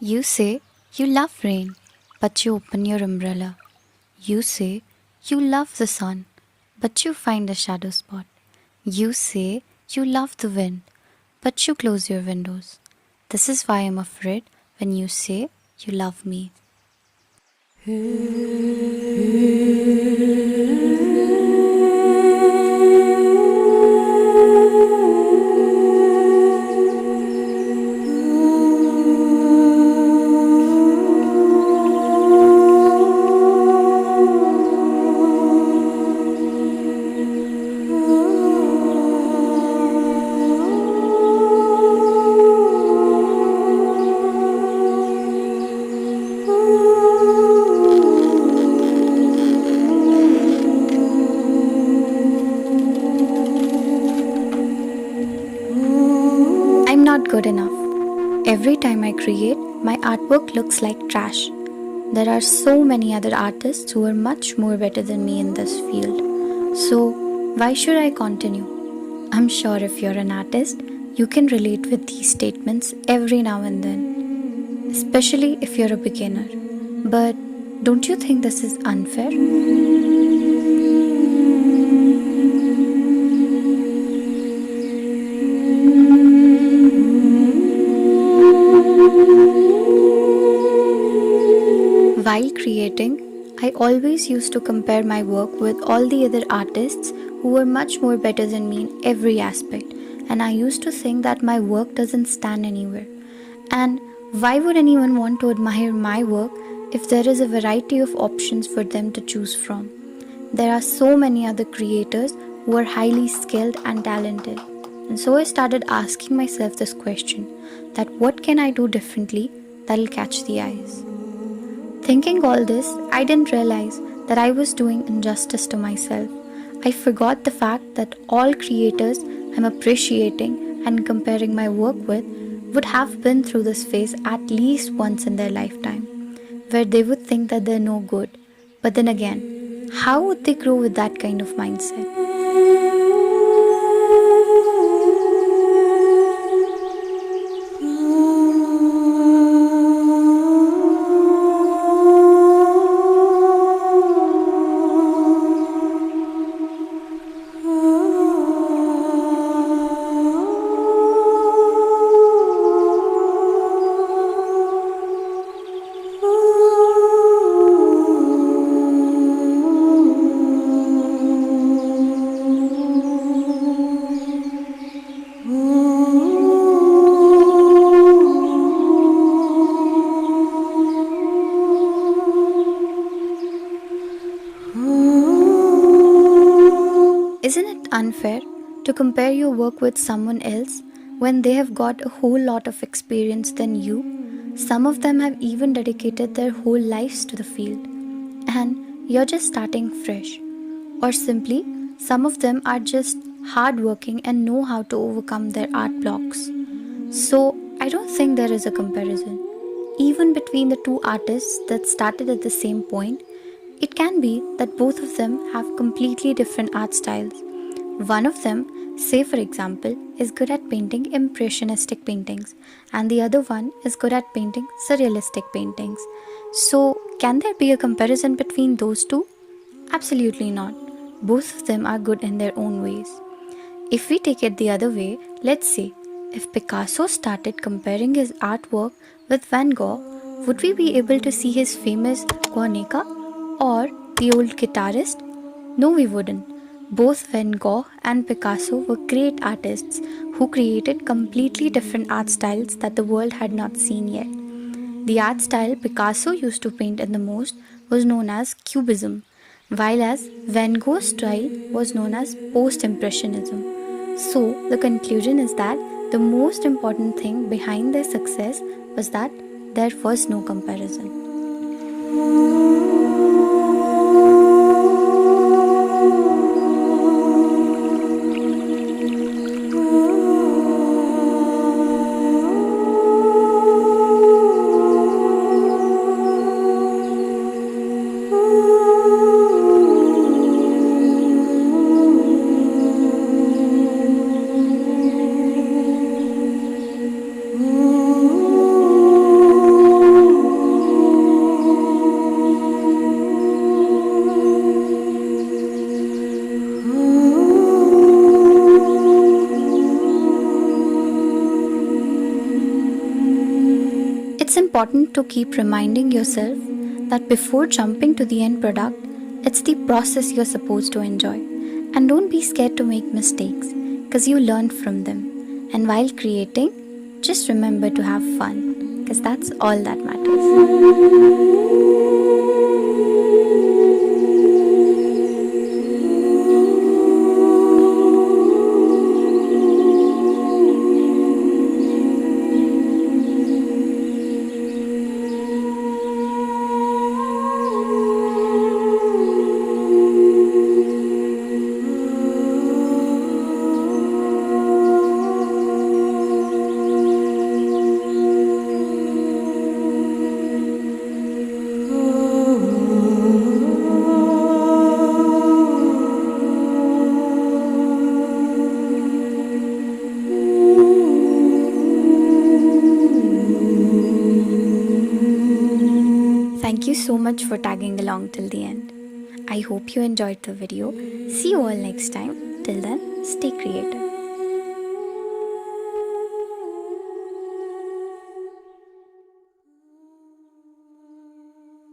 You say you love rain, but you open your umbrella. You say you love the sun, but you find a shadow spot. You say you love the wind, but you close your windows. This is why I'm afraid when you say you love me. I'm not good enough. Every time I create, my artwork looks like trash. There are so many other artists who are much more better than me in this field. So, why should I continue? I'm sure if you're an artist, you can relate with these statements every now and then, especially if you're a beginner. But don't you think this is unfair? While creating, I always used to compare my work with all the other artists who were much more better than me in every aspect, and I used to think that my work doesn't stand anywhere. And why would anyone want to admire my work if there is a variety of options for them to choose from? There are so many other creators who are highly skilled and talented. And so I started asking myself this question, that what can I do differently that'll catch the eyes? Thinking all this, I didn't realize that I was doing injustice to myself. I forgot the fact that all creators I'm appreciating and comparing my work with would have been through this phase at least once in their lifetime, where they would think that they're no good. But then again, how would they grow with that kind of mindset? Isn't it unfair to compare your work with someone else when they have got a whole lot of experience than you? Some of them have even dedicated their whole lives to the field, and you're just starting fresh. Or simply, some of them are just hardworking and know how to overcome their art blocks. So, I don't think there is a comparison. Even between the two artists that started at the same point, it can be that both of them have completely different art styles. One of them, say for example, is good at painting impressionistic paintings, and the other one is good at painting surrealistic paintings. So, can there be a comparison between those two? Absolutely not. Both of them are good in their own ways. If we take it the other way, let's say, if Picasso started comparing his artwork with Van Gogh, would we be able to see his famous Guernica or the old guitarist? No, we wouldn't. Both Van Gogh and Picasso were great artists who created completely different art styles that the world had not seen yet. The art style Picasso used to paint in the most was known as Cubism, while as Van Gogh's style was known as Post-Impressionism. So, the conclusion is that the most important thing behind their success was that there was no comparison. important to keep reminding yourself that before jumping to the end product, it's the process you're supposed to enjoy. And don't be scared to make mistakes because you learn from them. And while creating, just remember to have fun because that's all that matters. Thank you so much for tagging along till the end. I hope you enjoyed the video. See you all next time. Till then, stay creative.